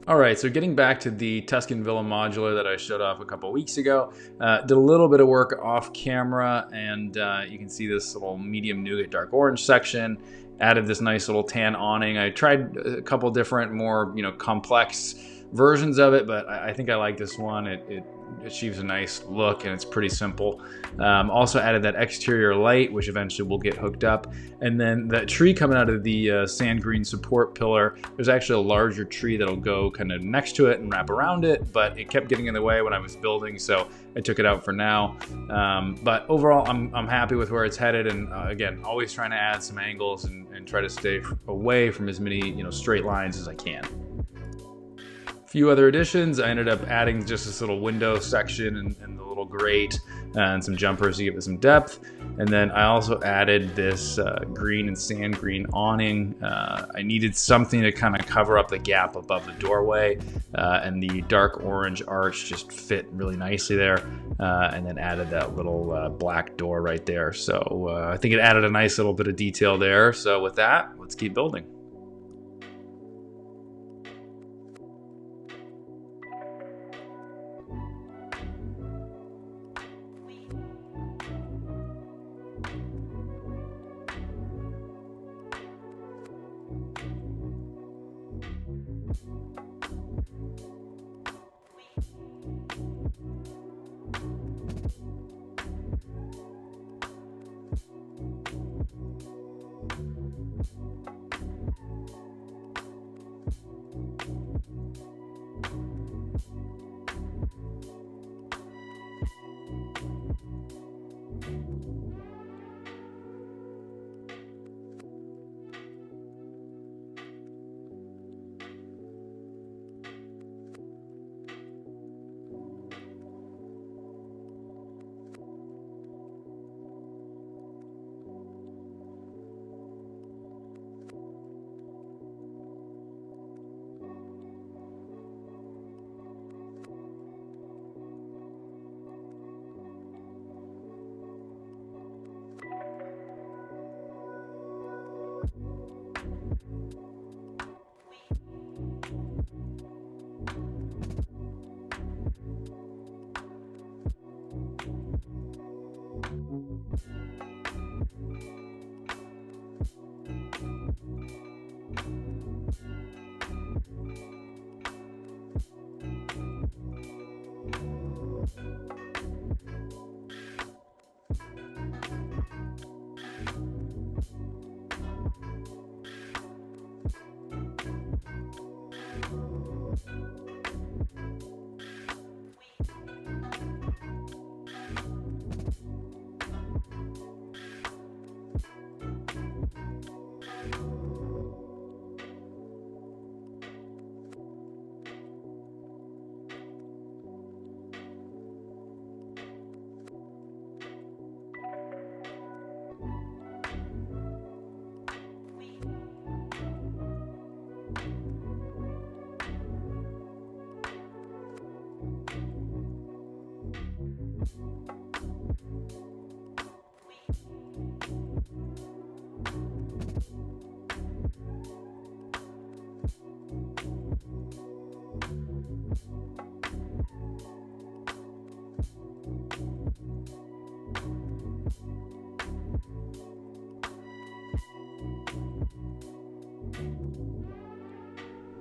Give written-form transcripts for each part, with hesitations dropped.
All right, so getting back to the Tuscan Villa modular that I showed off a couple weeks ago, did a little bit of work off camera, and you can see this little medium nougat dark orange section. Added this nice little tan awning. I tried a couple different more complex versions of it, but I think I like this one. It achieves a nice look, and it's pretty simple. Also added that exterior light, which eventually will get hooked up. And then that tree coming out of the sand green support pillar, there's actually a larger tree that'll go kind of next to it and wrap around it, but it kept getting in the way when I was building, so I took it out for now. But overall, I'm happy with where it's headed, and again, always trying to add some angles and try to stay away from as many straight lines as I can. Few other additions. I ended up adding just this little window section and the little grate and some jumpers to give it some depth. And then I also added this green and sand green awning. I needed something to kind of cover up the gap above the doorway, and the dark orange arch just fit really nicely there. And then added that little black door right there. So I think it added a nice little bit of detail there. So with that, let's keep building.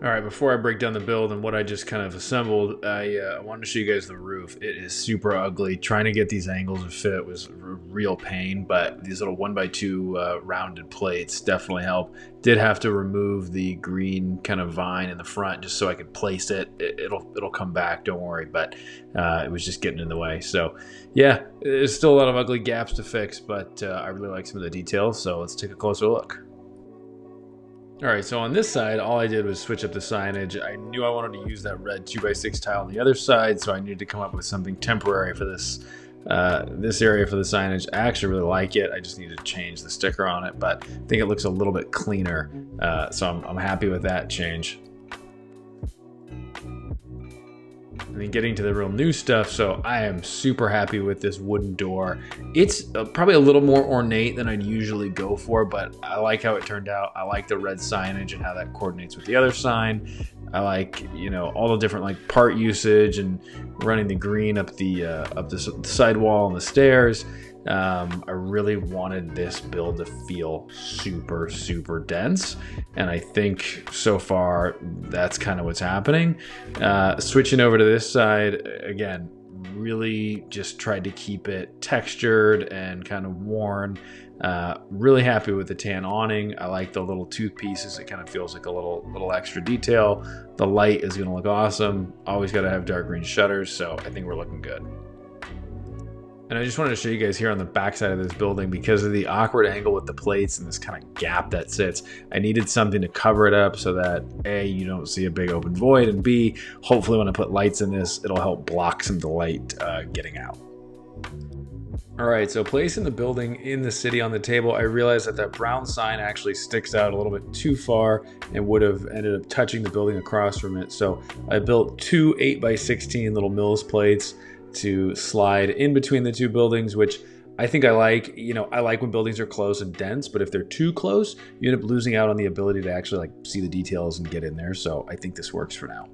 All right, before I break down the build and what I just kind of assembled, I wanted to show you guys the roof. It is super ugly. Trying to get these angles to fit was a real pain, but these little 1x2 rounded plates definitely help. Did have to remove the green kind of vine in the front just so I could place it. It'll come back, don't worry, but it was just getting in the way. So yeah, there's still a lot of ugly gaps to fix, but I really like some of the details, so let's take a closer look. All right, so on this side, all I did was switch up the signage. I knew I wanted to use that red 2x6 tile on the other side, so I needed to come up with something temporary for this area for the signage. I actually really like it. I just need to change the sticker on it, but I think it looks a little bit cleaner, so I'm happy with that change. And then getting to the real new stuff, so I am super happy with this wooden door. It's probably a little more ornate than I'd usually go for, but I like how it turned out. I like the red signage and how that coordinates with the other sign. I like, you know, all the different like part usage and running the green up the sidewall and the stairs. I really wanted this build to feel super, super dense. And I think so far that's kind of what's happening. Switching over to this side, again, really just tried to keep it textured and kind of worn. Really happy with the tan awning. I like the little tooth pieces. It kind of feels like a little extra detail. The light is going to look awesome. Always got to have dark green shutters, so I think we're looking good. And I just wanted to show you guys here on the back side of this building, because of the awkward angle with the plates and this kind of gap that sits, I needed something to cover it up so that A, you don't see a big open void, and B, hopefully when I put lights in this, it'll help block some of the light getting out. All right, so placing the building in the city on the table, I realized that brown sign actually sticks out a little bit too far and would have ended up touching the building across from it. So I built two 8x16 little Mills plates to slide in between the two buildings, which I think I like. You know, I like when buildings are close and dense, but if they're too close, you end up losing out on the ability to actually like see the details and get in there. So I think this works for now.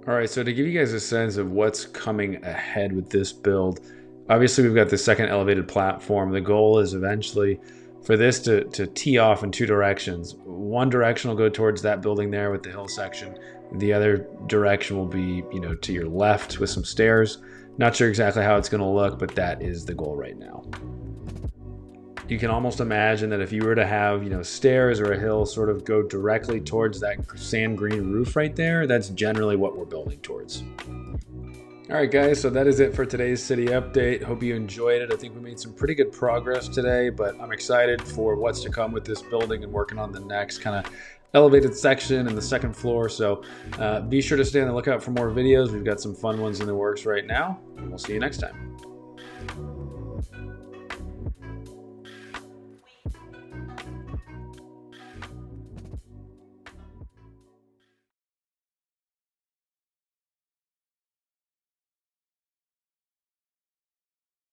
All right, so to give you guys a sense of what's coming ahead with this build, obviously we've got the second elevated platform. The goal is eventually for this to tee off in two directions. One direction will go towards that building there with the hill section. The other direction will be, you know, to your left with some stairs. Not sure exactly how it's going to look, but that is the goal right now. You can almost imagine that if you were to have, you know, stairs or a hill sort of go directly towards that sand green roof right there, that's generally what we're building towards. All right, guys, so that is it for today's city update. Hope you enjoyed it. I think we made some pretty good progress today, but I'm excited for what's to come with this building and working on the next kind of elevated section and the second floor. So be sure to stay on the lookout for more videos. We've got some fun ones in the works right now, and we'll see you next time.